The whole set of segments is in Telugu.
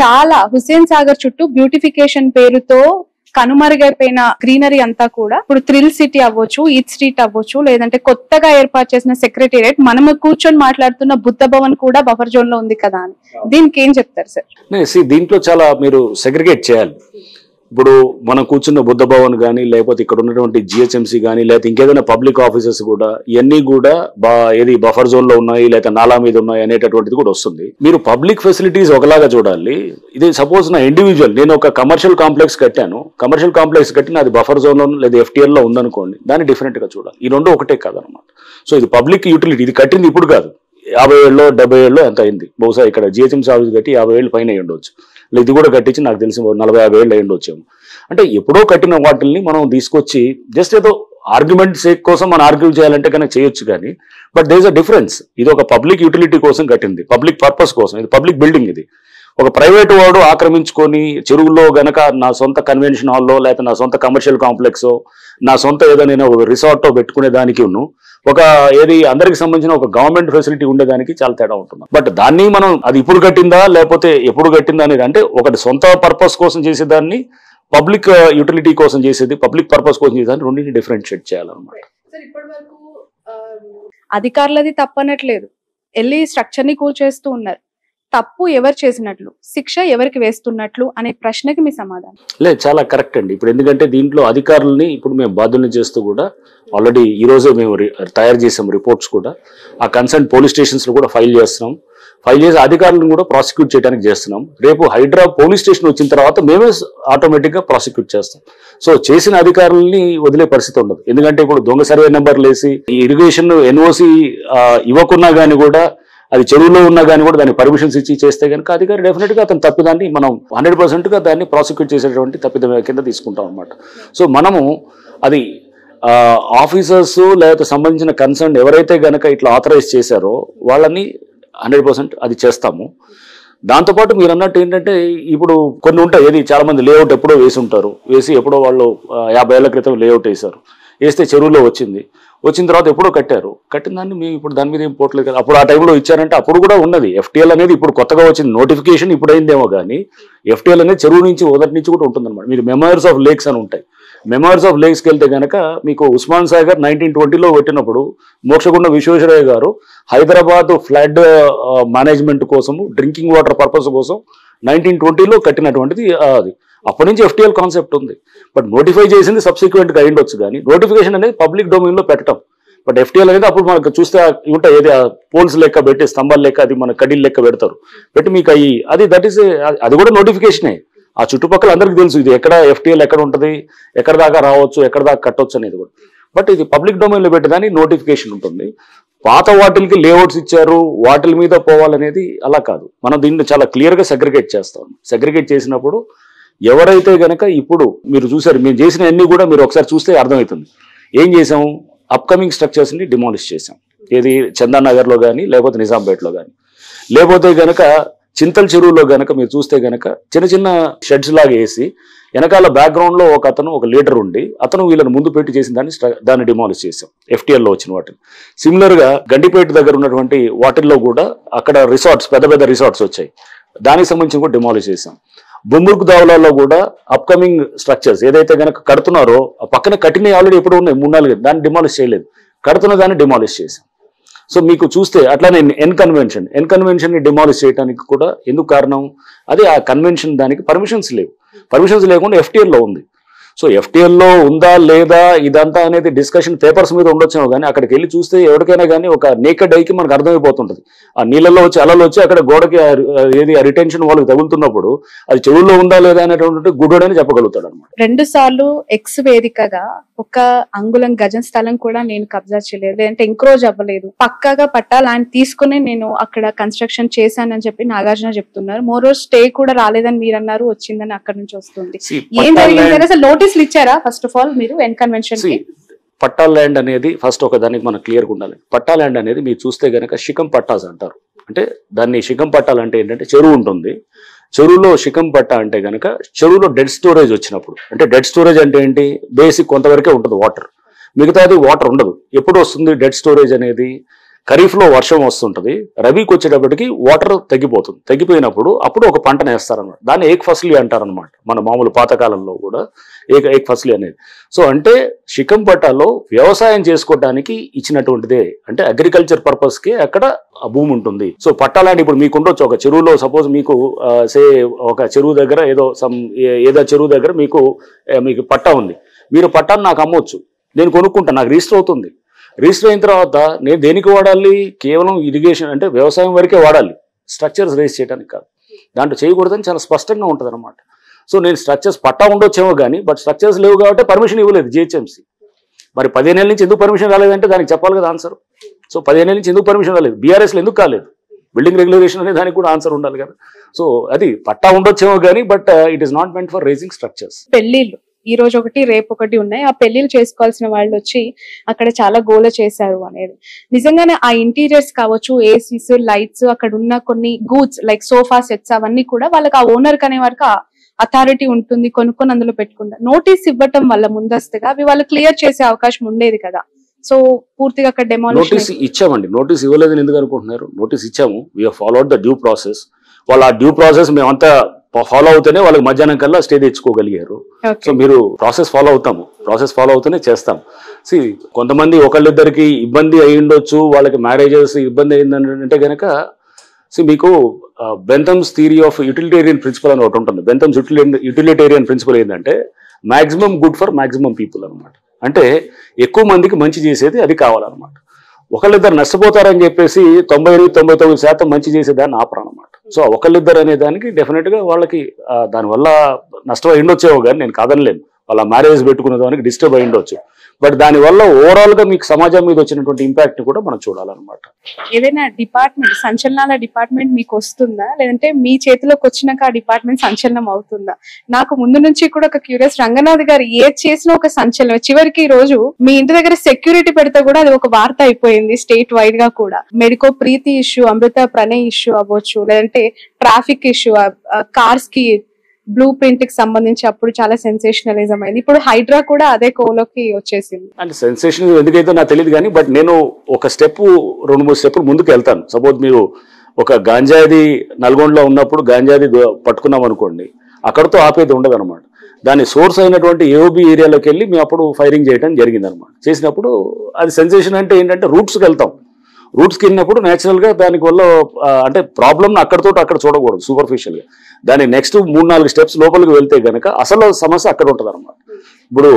చాలా హుస్సేన్ సాగర్ చుట్టూ బ్యూటిఫికేషన్ పేరుతో కనుమరుగైపోయిన గ్రీనరీ అంతా కూడా ఇప్పుడు థ్రిల్ సిటీ అవ్వచ్చు, ఈట్ స్ట్రీట్ అవ్వచ్చు, లేదంటే కొత్తగా ఏర్పాటు చేసిన సెక్రటేరియట్, మనము కూర్చొని మాట్లాడుతున్న బుద్ధ భవన్ కూడా బఫర్ జోన్ లో ఉంది కదా అని, దీనికి ఏం చెప్తారు సార్? దీంట్లో చాలా మీరు సెగ్రిగేట్ చేయాలి. ఇప్పుడు మనం కూర్చున్న బుద్ధ భవన్ కానీ, లేకపోతే ఇక్కడ ఉన్నటువంటి జిహెచ్ఎంసీ కానీ, లేకపోతే ఇంకేదైనా పబ్లిక్ ఆఫీసెస్ కూడా ఇవన్నీ కూడా ఏది బఫర్ జోన్ లో ఉన్నాయి, లేకపోతే నాలా మీద ఉన్నాయి అనేటటువంటిది కూడా వస్తుంది. మీరు పబ్లిక్ ఫెసిలిటీస్ ఒకలాగా చూడాలి. ఇది సపోజ్ నా ఇండివిజువల్, నేను ఒక కమర్షియల్ కాంప్లెక్స్ కట్టాను, కమర్షియల్ కాంప్లెక్స్ కట్టిన అది బఫర్ జోన్ లో లేదా FTL లో ఉందనుకోండి, దాన్ని డిఫరెంట్ గా చూడాలి. ఈ రెండు ఒకటే కాదనమాట. సో ఇది పబ్లిక్ యూటిలిటీ, ఇది కట్టింది ఇప్పుడు కాదు, 50 ఏళ్ళు 70 ఏళ్ళు ఎంత అయింది. బహుశా ఇక్కడ జిహెచ్ఎంసీ ఆఫీస్ కట్టి 50 ఏళ్ళు పైన అయ్యి ఉండొచ్చు, ఇది కూడా కట్టించి నాకు తెలిసి 40-50 ఏళ్ళు అయ్యి ఉండొచ్చాము. అంటే ఎప్పుడో కట్టిన వాటిల్ని మనం తీసుకొచ్చి జస్ట్ ఏదో ఆర్గ్యుమెంట్ సేక్ కోసం మనం ఆర్గ్యూ చేయాలంటే కనుక చేయొచ్చు, కానీ but there is a difference. ఇది ఒక పబ్లిక్ యూటిలిటీ కోసం కట్టింది, పబ్లిక్ పర్పస్ కోసం, ఇది పబ్లిక్ బిల్డింగ్. ఇది ఒక ప్రైవేట్ వాడు ఆక్రమించుకొని చెరువులో గనక నా సొంత కన్వెన్షన్ హాల్లో, లేకపోతే నా సొంత కమర్షియల్ కాంప్లెక్స్, నా సొంత ఏదైనా ఒక రిసార్ట్ పెట్టుకునే దానికి ఒక ఏది అందరికి సంబంధించిన ఒక గవర్నమెంట్ ఫెసిలిటీ ఉండేదానికి చాలా తేడా ఉంటుంది. బట్ దాన్ని మనం అది ఇప్పుడు కట్టిందా లేకపోతే ఎప్పుడు కట్టిందా అనేది, అంటే ఒకటి సొంత పర్పస్ కోసం చేసేదాన్ని, పబ్లిక్ యూటిలిటీ కోసం చేసేది, పబ్లిక్ పర్పస్ కోసం చేసేదాన్ని, రెండింటిని డిఫరెన్షియేట్ చేయాలన్నమాట. అధికారులది తప్పనట్లేదు, వెళ్ళి స్ట్రక్చర్ ని కూల్చేస్తూ ఉన్నారు. తప్పు ఎవరు చేసినట్లు, శిక్ష ఎవరికి వేస్తున్నట్లు అనే ప్రశ్నకి మీ సమాధానం? లేదు, చాలా కరెక్ట్ అండి. ఇప్పుడు ఎందుకంటే దీంట్లో అధికారులని ఇప్పుడు మేము బాధ్యుల్ని చేస్తూ కూడా ఆల్రెడీ ఈ రోజే మేము తయారు చేసాం రిపోర్ట్స్ కూడా. ఆ కన్సర్న్ పోలీస్ స్టేషన్స్ లో కూడా ఫైల్ చేస్తున్నాం. ఫైల్ చేసి అధికారులను కూడా ప్రాసిక్యూట్ చేయడానికి చేస్తున్నాం. రేపు హైడ్రా పోలీస్ స్టేషన్ వచ్చిన తర్వాత మేమే ఆటోమేటిక్ గా ప్రాసిక్యూట్ చేస్తాం. సో చేసిన అధికారులని వదిలే పరిస్థితి ఉండదు. ఎందుకంటే ఇప్పుడు దొంగ సర్వే నెంబర్లు వేసి ఇరిగేషన్ NOC ఇవ్వకున్నా కానీ కూడా, అది చెరువులో ఉన్నా కానీ కూడా దానికి పర్మిషన్స్ ఇచ్చి చేస్తే కనుక అధికారి డెఫినెట్ గా అతను తప్పిదాన్ని మనం 100% గా దాన్ని ప్రాసిక్యూట్ చేసేటువంటి తప్పిదం కింద తీసుకుంటాం అనమాట. సో మనము అది ఆఫీసర్స్ లేకపోతే సంబంధించిన కన్సర్న్ ఎవరైతే గనక ఇట్లా ఆథరైజ్ చేశారో వాళ్ళని 100% అది చేస్తాము. దాంతోపాటు మీరు అన్నట్టు ఏంటంటే ఇప్పుడు కొన్ని ఉంటాయి, ఏది చాలా మంది లేఅవుట్ ఎప్పుడో వేసి ఉంటారు, వేసి ఎప్పుడో వాళ్ళు 50 ఏళ్ల క్రితం లేఅవుట్ వేశారు, వేస్తే చెరువులో వచ్చిన తర్వాత ఎప్పుడో కట్టిన దాన్ని మేము ఇప్పుడు దాని మీద ఏం పోవట్లేదు కదా. అప్పుడు ఆ టైంలో ఇచ్చారంటే అప్పుడు కూడా ఉన్నది. FTL అనేది ఇప్పుడు కొత్తగా వచ్చింది, నోటిఫికేషన్ ఇప్పుడు అయిందేమో కానీ FTL అనేది చెరువు నుంచి మొదటి నుంచి కూడా ఉంటుందన్నమాట. మీరు మెమోరీస్ ఆఫ్ లేక్స్ అని ఉంటాయి. మెమోరీస్ ఆఫ్ లేక్స్కి వెళ్తే కనుక మీకు ఉస్మాన్ సాగర్ 1920లో పెట్టినప్పుడు మోక్షగుండ విశ్వేశ్వరయ్య గారు హైదరాబాద్ ఫ్లడ్ మేనేజ్మెంట్ కోసము, డ్రింకింగ్ వాటర్ పర్పస్ కోసం 1920లో కట్టినటువంటిది అది. అప్పటి నుంచి FTL కాన్సెప్ట్ ఉంది. బట్ నోటిఫై చేసింది సబ్సిక్వెంట్గా అయ్యిండొచ్చు, కానీ నోటిఫికేషన్ అనేది పబ్లిక్ డొమైన్లో పెట్టడం. బట్ FTL అనేది అప్పుడు మనకు చూస్తే ఉంటాయి, ఏది పోల్స్ లెక్క పెట్టి స్తంభాలు లెక్క, అది మన కడీలు లెక్క పెడతారు, పెట్టి మీకు అది దట్ ఈస్ అది కూడా నోటిఫికేషనే. ఆ చుట్టుపక్కల అందరికీ తెలుసు ఇది ఎక్కడ FTL ఎక్కడ ఉంటుంది, ఎక్కడ దాకా రావచ్చు, ఎక్కడ దాకా కట్టవచ్చు అనేది కూడా. బట్ ఇది పబ్లిక్ డొమైన్లో పెట్టేదాన్ని నోటిఫికేషన్ ఉంటుంది. పాత వాటిల్కి లేఅవుట్స్ ఇచ్చారు, వాటిల మీద పోవాలనేది అలా కాదు. మనం దీన్ని చాలా క్లియర్గా సెగ్రిగేట్ చేస్తాం. సెగ్రిగేట్ చేసినప్పుడు ఎవరైతే గనక ఇప్పుడు మీరు చూసారు, మేము చేసిన అన్ని కూడా మీరు ఒకసారి చూస్తే అర్థమవుతుంది. ఏం చేసాము, అప్కమింగ్ స్ట్రక్చర్స్ని డిమాలిష్ చేసాం. ఏది చందానగర్లో కానీ, లేకపోతే నిజాంపేటలో కానీ, లేకపోతే గనక చింతల చెరువులో గనక మీరు చూస్తే గనక చిన్న చిన్న షెడ్స్ లాగా వేసి వెనకాల బ్యాక్గ్రౌండ్ లో ఒక లీడర్ ఉండి అతను వీళ్ళని ముందు పెట్టి చేసిన దాన్ని డిమాలిష్ చేసాం FTL లో వచ్చిన వాటిని. సిమిలర్ గా గండిపేట దగ్గర ఉన్నటువంటి వాటిల్లో కూడా అక్కడ రిసార్ట్స్, పెద్ద పెద్ద రిసార్ట్స్ వచ్చాయి, దానికి సంబంధించి కూడా డిమాలిష్ చేసాం. బొమ్మూర్కు దావులలో కూడా అప్కమింగ్ స్ట్రక్చర్స్ ఏదైతే కనుక కడుతున్నారో ఆ పక్కన కట్టినవి ఆల్రెడీ ఎప్పుడు ఉన్నాయి 3-4, దాన్ని డిమాలిష్ చేయలేదు, కడుతున్న దాన్ని డిమాలిష్ చేసాం. సో మీకు చూస్తే అట్లానే ఎన్ కన్వెన్షన్ ని డిమాలిష్ చేయడానికి కూడా ఎందుకు కారణం, అది ఆ కన్వెన్షన్ దానికి పర్మిషన్స్ లేవు, పర్మిషన్స్ లేకుండా FTL లో ఉంది. సో FTL లో ఉందా లేదా ఇదంతా అనేది డిస్కషన్ పేపర్స్ మీద ఉండొచ్చేమో, కానీ అక్కడికి వెళ్ళి చూస్తే ఎవరికైనా కానీ ఒక నేకెడ్ ఐకి మనకు అర్థమైపోతుంటుంది. ఆ నీళ్ళలో వచ్చి అలలు వచ్చి అక్కడ గోడకి ఏది రిటెన్షన్ వాళ్ళకి తగులుతున్నప్పుడు అది చెరువులో ఉందా లేదా అనేటువంటి గుడ్డని చెప్పగలుగుతాడు అనమాట. 2 సార్లు ఎక్స్ వేదికగా ఒక అంగుళం గజం స్థలం కూడా నేను కబ్జా చేయలేదు, లేదంటే ఎంక్రోజ్ అవ్వలేదు, పక్కాగా పట్టా ల్యాండ్ తీసుకునే నేను అక్కడ కన్స్ట్రక్షన్ చేశానని చెప్పి నాగార్జున చెప్తున్నారు. మోరో స్టే కూడా రాలేదని మీరు అన్నారు, వచ్చిందని అక్కడ నుంచి వస్తుంది. ఏం జరిగింది అసలు, నోటీసులు ఇచ్చారా ఫస్ట్ ఆఫ్ ఆల్ మీరు ఎన్ కన్వెన్షన్? పట్టా ల్యాండ్ అనేది ఫస్ట్ ఒక దానికి మనకు క్లియర్గా ఉండాలి. పట్టా ల్యాండ్ అనేది మీరు చూస్తే గనక శిఖం పట్టాస్ అంటారు. అంటే దాన్ని శిఖం పట్టాలు అంటే ఏంటంటే చెరువు ఉంటుంది, చెరువులో శిఖం పట్టా అంటే కనుక చెరువులో డెడ్ స్టోరేజ్ వచ్చినప్పుడు, అంటే డెడ్ స్టోరేజ్ అంటే ఏంటి, బేసిక్ కొంతవరకే ఉంటుంది వాటర్, మిగతాది వాటర్ ఉండదు. ఎప్పుడు వస్తుంది డెడ్ స్టోరేజ్ అనేది, ఖరీఫ్ లో వర్షం వస్తుంటది, రబీకి వచ్చేటప్పటికి వాటర్ తగ్గిపోతుంది. తగ్గిపోయినప్పుడు అప్పుడు ఒక పంటను వేస్తారనమాట. దాన్ని ఏక్ ఫసలి అంటారనమాట. మన మామూలు పాతకాలంలో కూడా ఏక్ ఫసలి అనేది. సో అంటే షికంపట్టాలో వ్యవసాయం చేసుకోవడానికి ఇచ్చినటువంటిదే, అంటే అగ్రికల్చర్ పర్పస్ కి అక్కడ ఆ భూమి ఉంటుంది. సో పట్టాలంటే ఇప్పుడు మీకు ఉండొచ్చు ఒక చెరువులో, సపోజ్ మీకు ఒక చెరువు దగ్గర ఏదో చెరువు దగ్గర మీకు పట్టా ఉంది. మీరు పట్టాను నాకు అమ్మొచ్చు, నేను కొనుక్కుంటా, నాకు రిజిస్టర్ అవుతుంది. రిజిస్టర్ అయిన తర్వాత నేను దేనికి వాడాలి? కేవలం ఇరిగేషన్ అంటే వ్యవసాయం వరకే వాడాలి, స్ట్రక్చర్స్ రేస్ చేయడానికి కాదు. దాంట్లో చేయకూడదని చాలా స్పష్టంగా ఉంటుంది అనమాట. సో నేను స్ట్రక్చర్స్ పట్టా ఉండొచ్చేమో కానీ బట్ స్ట్రక్చర్స్ లేవు కాబట్టి పర్మిషన్ ఇవ్వలేదు జిహెచ్ఎంసీ. మరి 15 ఏళ్ళ నుంచి ఎందుకు పర్మిషన్ రాలేదంటే దానికి చెప్పాలి కదా ఆన్సర్. సో 15 ఏళ్ళ నుంచి ఎందుకు పర్మిషన్ రాలేదు, బీఆర్ఎస్లో ఎందుకు కాలేదు, బిల్డింగ్ రెగ్యులేషన్ అనే దానికి కూడా ఆన్సర్ ఉండాలి కదా. సో అది పట్టా ఉండొచ్చేమో కానీ but it is not meant for raising structures. పెళ్లిళ్ళు ఈ రోజు ఒకటి రేపు ఒకటి ఉన్నాయి. ఆ పెళ్లిళ్ళు చేసుకోవాల్సిన వాళ్ళు వచ్చి అక్కడ చాలా గోల చేశారు అనేది నిజంగానే. ఆ ఇంటీరియర్స్ కావచ్చు, ఏసీస్, లైట్స్, అక్కడ ఉన్న కొన్ని గూడ్స్ లైక్ సోఫా సెట్స్ అవన్నీ కూడా వాళ్ళకి ఆ ఓనర్ అనే వరకు అథారిటీ ఉంటుంది, కొనుక్కొని అందులో పెట్టుకుంటారు. నోటీస్ ఇవ్వటం వల్ల ముందస్తుగా అవి వాళ్ళు క్లియర్ చేసే అవకాశం ఉండేది కదా. సో పూర్తిగా అక్కడ నోటీస్ ఇచ్చామండి. నోటీస్ ఇవ్వలేదని ఎందుకు అనుకుంటున్నారు? నోటీస్ ఇచ్చాము, we have followed the due process. వాళ్ళు ఆ డ్యూ ప్రాసెస్ మేమంతా ఫాలో అవుతూనే వాళ్ళకి మధ్యాహ్నం కల్లా స్టే తెచ్చుకోగలిగారు. సో మీరు ప్రాసెస్ ఫాలో అవుతూనే చేస్తాం. కొంతమంది ఒకళ్ళిద్దరికి ఇబ్బంది అయి ఉండొచ్చు, వాళ్ళకి మ్యారేజెస్ ఇబ్బంది అయిందంటే కనుక మీకు బెంథమ్స్ థియరీ ఆఫ్ యూటిలిటేరియన్ ప్రిన్సిపల్ అని ఒకటి ఉంటుంది. బెంథమ్స్ యూటిలిటేరియన్ ప్రిన్సిపల్ ఏంటంటే maximum good for maximum people అనమాట. అంటే ఎక్కువ మందికి మంచి చేసేది అది కావాలన్నమాట. ఒకళ్ళిద్దరు నష్టపోతారని చెప్పేసి 99% మంచి చేసేదాన్ని ఆపరన్నమాట. సో ఒకళ్ళిద్దరు అనే దానికి డెఫినెట్ గా వాళ్ళకి దానివల్ల నష్టం అయిండొచ్చేమో కానీ నేను కాదనలేను. వాళ్ళ మ్యారేజ్ పెట్టుకునే దానికి డిస్టర్బ్ అయిండొచ్చు, బట్ దానివల్ల ఓవరాల్ గా మీకు సమాజం మీద వచ్చినటువంటి ఇంపాక్ట్ కూడా మనం చూడాలన్నమాట. ఏదైనా డిపార్ట్మెంట్ సంచలనాల డిపార్ట్మెంట్ మీకు వస్తుందా, లేదంటే మీ చేతిలోకి వచ్చినాక ఆ డిపార్ట్మెంట్ సంచలనం అవుతుందా? నాకు ముందు నుంచి కూడా ఒక క్యూరియస్. రంగనాథ్ గారు ఏది చేసినా ఒక సంచలనం. చివరికి ఈ రోజు మీ ఇంటి దగ్గర సెక్యూరిటీ పెడితే కూడా అది ఒక వార్త అయిపోయింది స్టేట్ వైడ్ గా కూడా. మెడికో ప్రీతి ఇష్యూ, అమృత ప్రణయ్ ఇష్యూ అవ్వచ్చు, లేదంటే ట్రాఫిక్ ఇష్యూ, కార్స్ కి బ్లూ ప్రింట్ కి సంబంధించి అప్పుడు చాలా సెన్సేషనలిజం అయింది. ఇప్పుడు హైడ్రా కూడా అదే కోలోకి వచ్చేసింది. అంటే సెన్సేషన్ ఎందుకైతే నాకు తెలియదు కానీ బట్ నేను ఒక స్టెప్ 2-3 స్టెప్పులు ముందుకు వెళ్తాను. సపోజ్ మీరు ఒక గాంజాది నల్గొండలో ఉన్నప్పుడు గాంజాది పట్టుకున్నాం అనుకోండి, అక్కడతో ఆపేది ఉండదు అనమాట. దాని సోర్స్ అయినటువంటి ఏఓబి ఏరియాలోకి వెళ్ళి మేము అప్పుడు ఫైరింగ్ చేయడం జరిగింది అనమాట. చేసినప్పుడు అది సెన్సేషన్ అంటే ఏంటంటే రూట్స్కి వెళ్తాం. రూట్స్కి వెళ్ళినప్పుడు న్యాచురల్ గా దానికి వల్ల అంటే ప్రాబ్లమ్ అక్కడ చూడకూడదు సూపర్ఫిషియల్ గా. దాని నెక్స్ట్ 3-4 స్టెప్స్ లోపలికి వెళ్తే గనక అసలు సమస్య అక్కడ ఉంటుంది అనమాట. ఇప్పుడు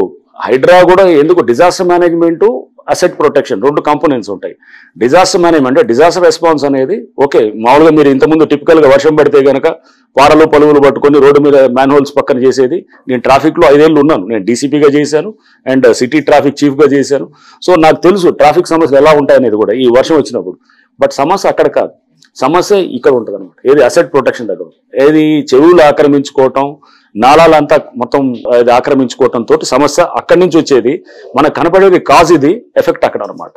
హైడ్రా కూడా ఎందుకు disaster management, asset protection 2 components ఉంటాయి. డిజాస్టర్ మేనేజ్మెంట్, డిజాస్టర్ రెస్పాన్స్ అనేది ఓకే. మామూలుగా మీరు ఇంతకుముందు టిపికల్ గా వర్షం పడితే గనక పారలు పలువులు పట్టుకొని రోడ్డు మీద మ్యాన్ హోల్స్ పక్కన చేసేది. నేను ట్రాఫిక్ లో 5 ఏళ్ళు ఉన్నాను. నేను డీసీపీగా చేశాను అండ్ సిటీ ట్రాఫిక్ చీఫ్ గా చేశాను. సో నాకు తెలుసు ట్రాఫిక్ సమస్యలు ఎలా ఉంటాయనేది కూడా ఈ వర్షం వచ్చినప్పుడు. బట్ సమస్య అక్కడ కాదు, సమస్య ఇక్కడ ఉంటుంది అనమాట. ఏది అసెట్ ప్రొటెక్షన్ దగ్గర, ఏది చెరువులు ఆక్రమించుకోవటం, నాళాలంతా మొత్తం ఆక్రమించుకోవటం తోటి సమస్య అక్కడి నుంచి వచ్చేది. మనకు కనపడేది కాజ్, ఇది ఎఫెక్ట్ అక్కడ అనమాట.